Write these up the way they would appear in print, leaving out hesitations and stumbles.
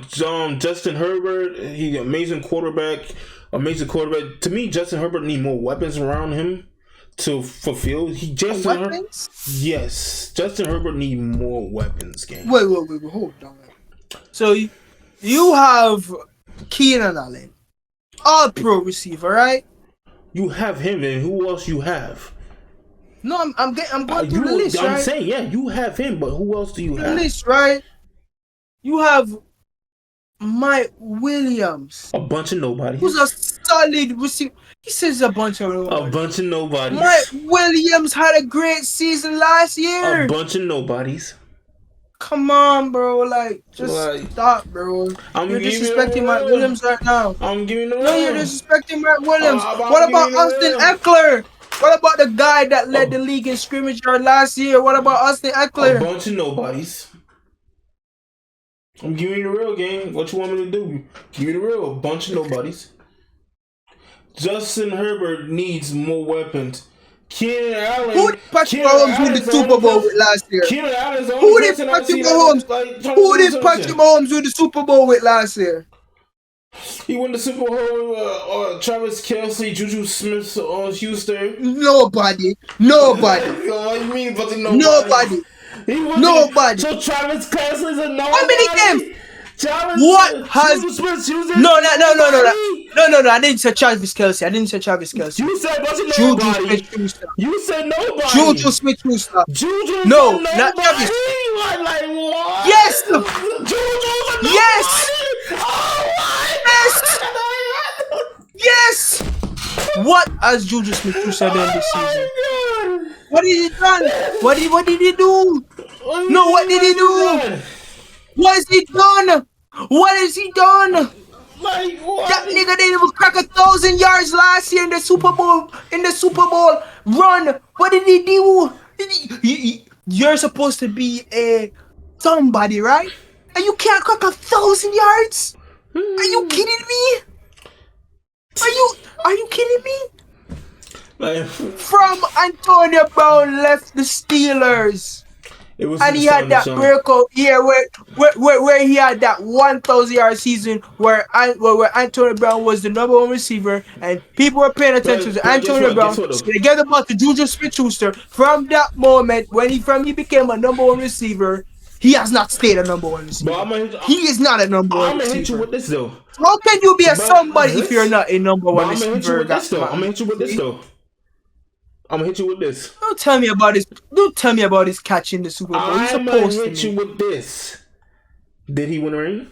Justin Herbert, he amazing quarterback. Amazing quarterback. To me, Justin Herbert need more weapons around him to fulfill. Weapons? Yes, Justin Herbert need more weapons. Game. Wait, hold on. So you have Keenan Allen, all pro receiver, right? You have him, and who else you have? No, I'm going through the list, right? I'm saying, yeah, you have him, but who else do you have? The list, right? You have Mike Williams. A bunch of nobodies. Who's a solid receiver. He says a bunch of nobodies. A bunch of nobodies. Mike Williams had a great season last year. A bunch of nobodies. Come on, bro. Like, just stop, bro. You're disrespecting Mike Williams right now. I'm giving him. No, you're disrespecting Mike Williams. What about Austin Eckler? What about the guy that led the league in scrimmage yard last year? What about Austin Eckler? A bunch of nobodies. I'm giving you the real game. What you want me to do? Give me the real. A bunch of nobodies. Justin Herbert needs more weapons. Keenan Allen. Who did Patrick Mahomes win the Super Bowl with last year? Keenan Allen's the Who did Patrick Mahomes win the Super Bowl with last year? He won the Super Bowl. Travis Kelce, Juju Smith, Schuster. Nobody. Oh, you mean but nobody? Nobody. So Travis Kelce's a nobody. How many games? What has No, I didn't say Travis Kelce. You said wasn't Juju nobody. Smith-Schuster. You said nobody. Juju Smith-Schuster. Juju. No, not Travis. Like what? Yes. Juju's a nobody. Yes. Yes. What has Juju Smith-Schuster done this season? What did he done? What did he do? No, what did he do? What has he done? What has he done? Like what? That nigga didn't even crack 1,000 yards last year in the Super Bowl. Run. What did he do? You're supposed to be a somebody, right? And you can't crack 1,000 yards? Are you kidding me? Are you kidding me? From Antonio Brown left the Steelers. And he had that breakout year where he had that 1,000 yard season where Antonio Brown was the number one receiver and people were paying attention to Antonio Brown. So they get the ball to Juju Smith-Schuster. From that moment, when he became a number one receiver, he has not stayed a number one receiver. He is not a number one receiver. I'm gonna hit you with this though. How can you be a somebody if you're not a number one receiver? I'm gonna hit you with this though. I'm gonna hit you with this. Don't tell me about this. Don't tell me about his catch in the Super Bowl. I'm gonna hit you with this. Did he win a ring?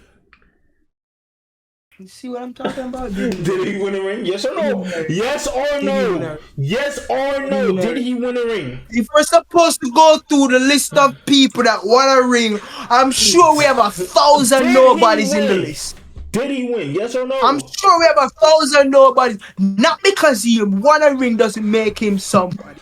You see what I'm talking about? Did he win a ring? Yes or no? Yes or no? Yes or no? Did he win a ring? If we're supposed to go through the list of people that want a ring, I'm sure we have 1,000 nobodies in the list. Did he win? Yes or no? I'm sure we have 1,000 nobodies. Not because he won a ring doesn't make him somebody.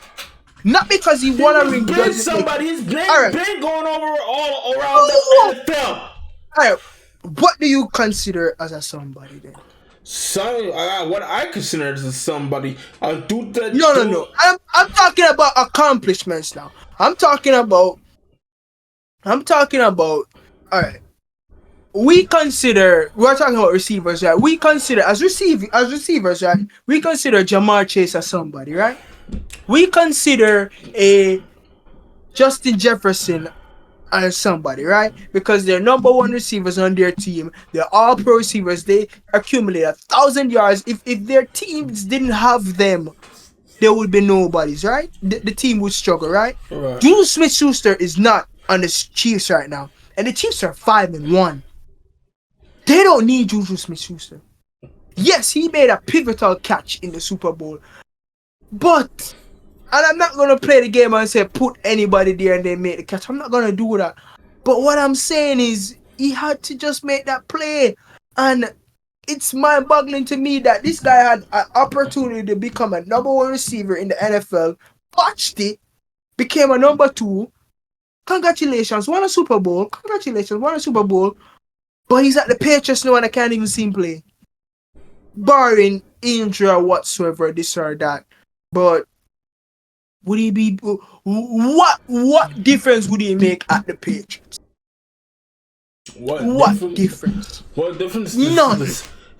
Not because he won a ring doesn't somebody. Make him. He's been going over all around the NFL. All right. What do you consider as a somebody then? What I consider as a somebody. No. I'm talking about accomplishments now. I'm talking about. All right. We're talking about receivers, right? We consider as receivers, right? We consider Jamar Chase as somebody, right? We consider a Justin Jefferson as somebody, right? Because they're number one receivers on their team. They're all pro receivers. They accumulate 1,000 yards. If their teams didn't have them, there would be nobodies, right? The team would struggle, right? Juju Smith-Schuster is not on the Chiefs right now, and the Chiefs are 5-1. They don't need Juju Smith-Schuster. Yes, he made a pivotal catch in the Super Bowl. But, and I'm not going to play the game and say put anybody there and they make the catch. I'm not going to do that. But what I'm saying is he had to just make that play. And it's mind-boggling to me that this guy had an opportunity to become a number one receiver in the NFL, botched it, became a number two. Congratulations, won a Super Bowl. But he's at the Patriots now and I can't even see him play. Barring injury or whatsoever, this or that. But would he be... What difference would he make at the Patriots? What difference? What difference? None.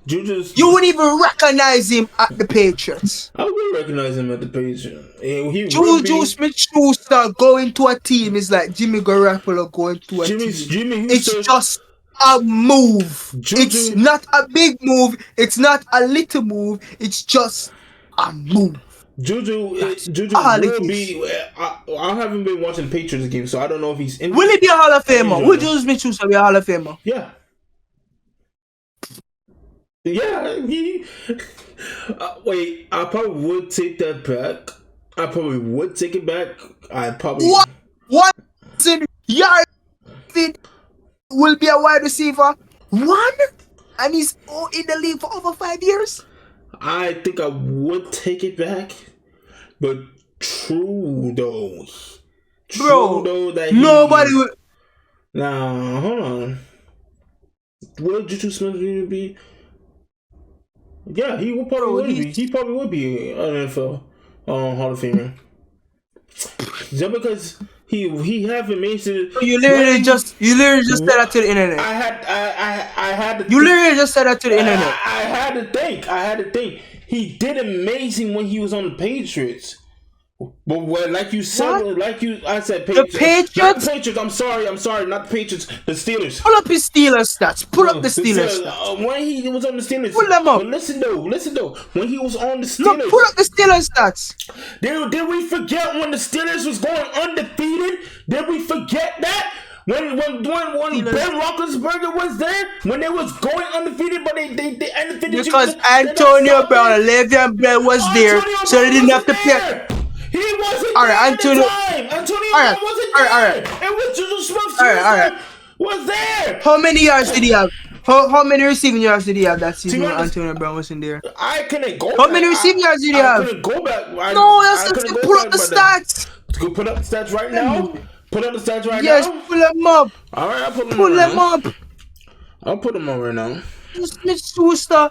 Juju's. You wouldn't even recognize him at the Patriots. I would recognize him at the Patriots. He Juju Smith-Schuster going to a team is like Jimmy Garoppolo going to a team. It's just a move. Juju. It's not a big move. It's not a little move. It's just a move. Juju will be. I haven't been watching Patriots games, so I don't know if he's in. Will he be a Hall of Famer? Will Juju Smith-Schuster be a Hall of Famer? Yeah. Yeah, wait, I probably would take that back. I probably would take it back. What yard will be a wide receiver? One? And he's in the league for over 5 years? I think I would take it back. But true though. That nobody would. Nah, hold on. Will Juju Smith be? Yeah, he would probably be. He probably would be an NFL Hall of Famer. Just because he haven't made it. You literally just said that to the internet. I had to. You literally just said that to the internet. I had to think. He did amazing when he was on the Patriots. But like you said, I said Patriots. The Patriots? Not the Patriots. I'm sorry, not the Patriots. The Steelers. Pull up his Steelers stats. Pull up the Steelers stats. When he was on the Steelers. Pull them up. But listen though. When he was on the Steelers. No, pull up the Steelers stats. Did we forget when the Steelers was going undefeated? Did we forget that? When Ben Roethlisberger was there, when they was going undefeated, but they undefeated because Antonio Brown and Le'Veon Bell was there, so they didn't have to play. He wasn't all right, Antonio wasn't there. It was Juju Smith-Schuster was there. How many yards did he have? How many receiving yards did he have that season when Antonio Brown wasn't there? I couldn't go. How many receiving yards did he have? I couldn't go back. Pull up the stats. Go put up the stats right now. Put up the stats right now. Yes, pull them up. All right, I'll put them up. I'll put them on right now. Smith-Schuster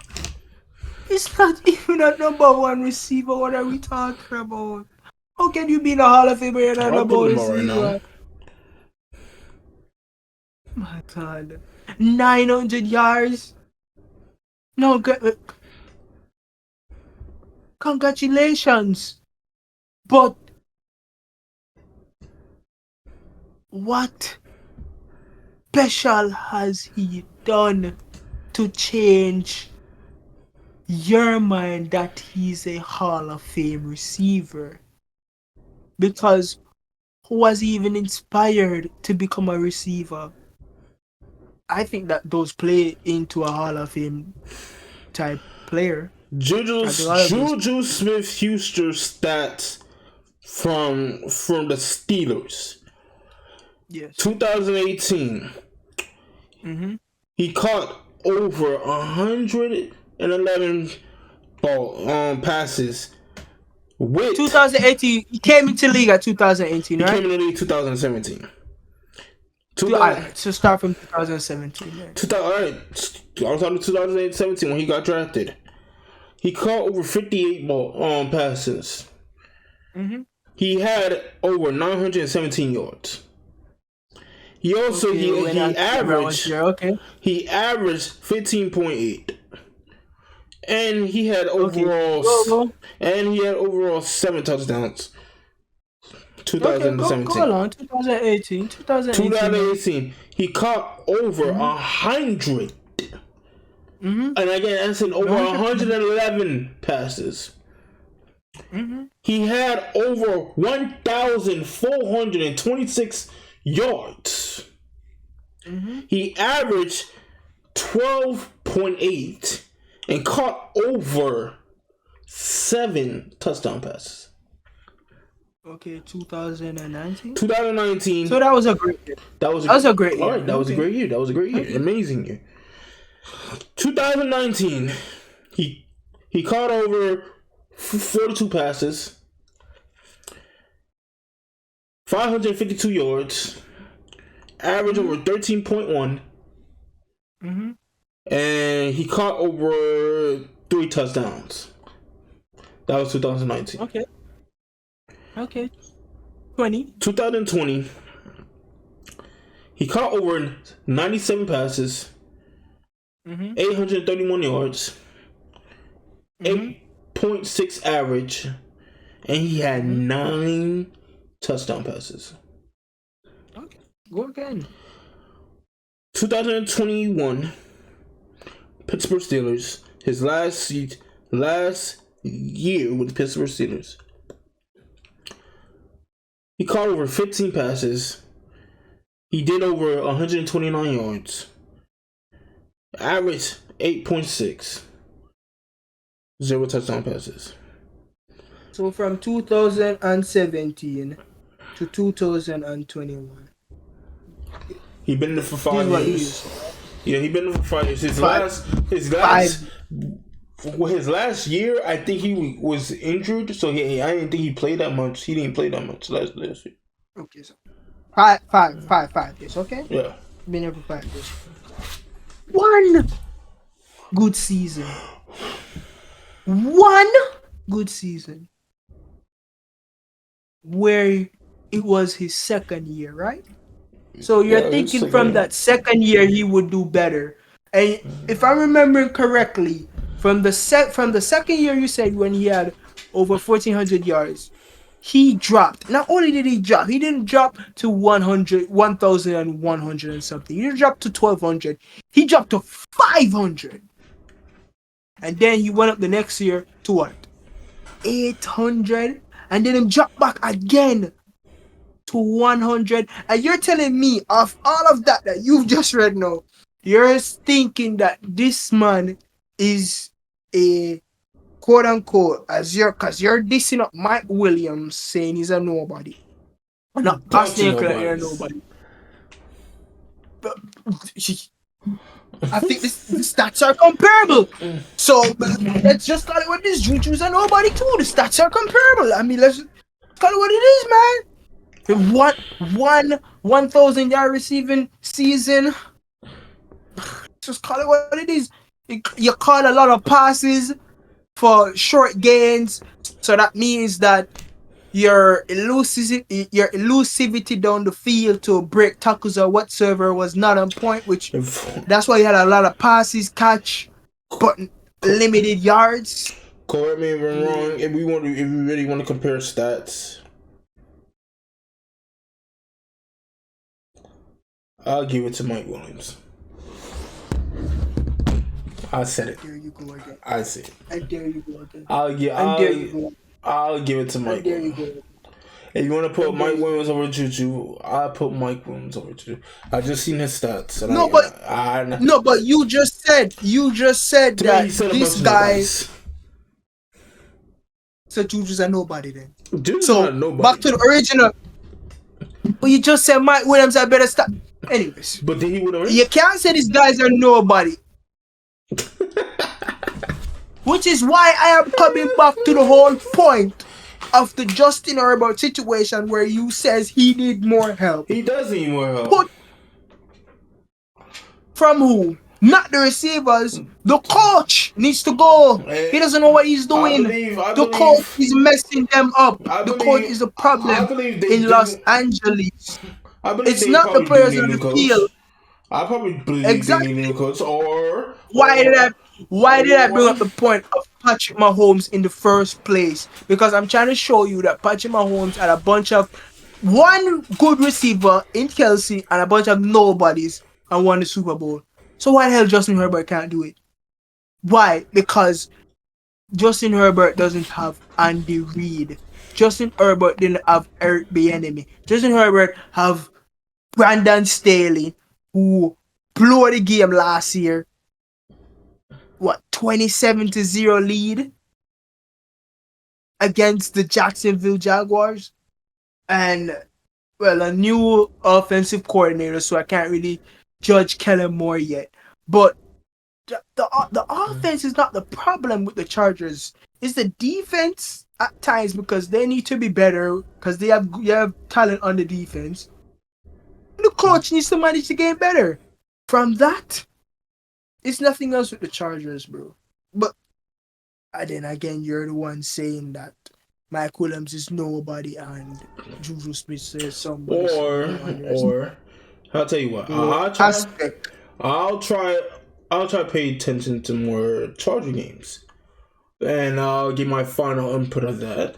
is not even a number one receiver. What are we talking about? How can you be in the Hall of Famer and a number one receiver? Right my God. 900 yards. No, congratulations. But what special has he done to change your mind that he's a Hall of Fame receiver? Because who was even inspired to become a receiver? I think that those play into a Hall of Fame type player. Juju Smith-Schuster stats from the Steelers. Yes. 2018. Mm-hmm. He caught over 111 passes. With 2018, he came into the league at 2018, right? He came into the league 2017. So start from 2017. Right? Alright, I was on 2017 when he got drafted. He caught over 58 passes. Mm-hmm. He had over 917 yards. He also he averaged 15.8. And he had overall 7 touchdowns. 2017. Go on. 2018. He caught over 100. Mm-hmm. And again, I said over 111 passes. Mm-hmm. He had over 1,426 yards. Mm-hmm. He averaged 12.8 and caught over 7 touchdown passes. Okay, 2019. 2019. So that was a great year. That was a great year. All right, that was a great year. Okay. Amazing year. 2019. He caught over 42 passes, 552 yards, average over 13.1, and he caught over 3 touchdowns. That was 2019. Okay. 2020. He caught over 97 passes, 831 yards, 8.6 average, and he had 9 touchdown passes. Okay, go again. 2021 Pittsburgh Steelers. His last year with the Pittsburgh Steelers. He caught over 15 passes. He did over 129 yards. Average 8.6. 0 touchdown passes. So from 2017 to 2021. He been there for 5 years. Yeah, he been there for 5 years. His last year, I think he was injured, so I didn't think he played that much. He didn't play that much last year. Okay, so 5 years. Okay. Yeah, been here for 5 years. One good season. Where it was his second year, right? So you're thinking from that second year he would do better. And if I remember correctly, from the second year you said when he had over 1,400 yards, he dropped. Not only did he drop, he didn't drop to 1,100 and something. He didn't drop to 1,200. He dropped to 500. And then he went up the next year to what? 800. And then he dropped back again to 100. And you're telling me, of all of that you've just read now, you're thinking that this man is a quote unquote, because you're dissing up Mike Williams saying he's a nobody. Not asking you're a nobody. But I think the stats are comparable. So let's just call it what it is. Juju's a nobody too. The stats are comparable. I mean, let's call it what it is, man. 1,000 yard receiving season. Just call it what it is. You call a lot of passes for short gains, so that means that your elusivity down the field to break tackles or whatsoever was not on point, which that's why you had a lot of passes catch, but limited yards. Correct me if I'm wrong. If we really want to compare stats, I'll give it to Mike Williams. I said it. There you go again. I said it. And there you go again. I'll give it to Mike Williams. If you want to put Mike Williams over Juju, I'll put Mike Williams over Juju. I just seen his stats. But you just said that this guy. So Juju's a nobody then. Juju's not a nobody. Back to the original. But you just said Mike Williams had better start. Anyways. But then he would have. You can't say these guys are nobody. Which is why I am coming back to the whole point of the Justin Herbert situation where you says he need more help. He does need more help. But from who? Not the receivers. The coach needs to go. He doesn't know what he's doing. The coach is messing them up. The coach is the problem in Los Angeles. It's not the players on the field. I probably believe they need a new coach. Or why did I bring up the point of Patrick Mahomes in the first place? Because I'm trying to show you that Patrick Mahomes had a bunch of one good receiver in Kelsey and a bunch of nobodies and won the Super Bowl. So why the hell Justin Herbert can't do it? Why? Because Justin Herbert doesn't have Andy Reid. Justin Herbert didn't have Eric Bieniemy. Justin Herbert have Brandon Staley, who blew the game last year. 27-0 lead against the Jacksonville Jaguars, and a new offensive coordinator, so I can't really judge Kellen Moore yet. But the offense is not the problem with the Chargers. It's the defense at times, because they need to be better, because you have talent on the defense. The coach needs to manage the game better. From that, it's nothing else with the Chargers, bro. But then again, you're the one saying that Mike Williams is nobody and Juju Smith is somebody. Or I'll tell you what. aspect. I'll try. I'll try to pay attention to more Charger games, and I'll give my final input of that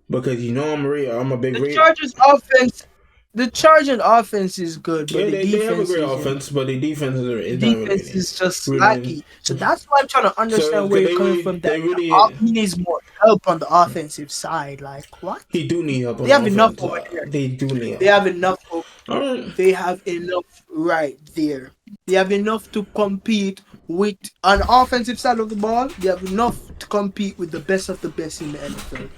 because I'm a big The Raider. Chargers offense, the Chargers offense is good, but Yeah, the they have a defense great isn't. offense, but the defense The is not defense really is just really. slacky. So that's why I'm trying to So understand where could you're coming from. they That really he needs more help on the offensive side. Like what? he do need help They on have enough offense. over there. They do need They help. have enough. All right. They have enough right there. They have enough to compete with on the offensive side of the ball. They have enough to compete with the best of the best in the NFL.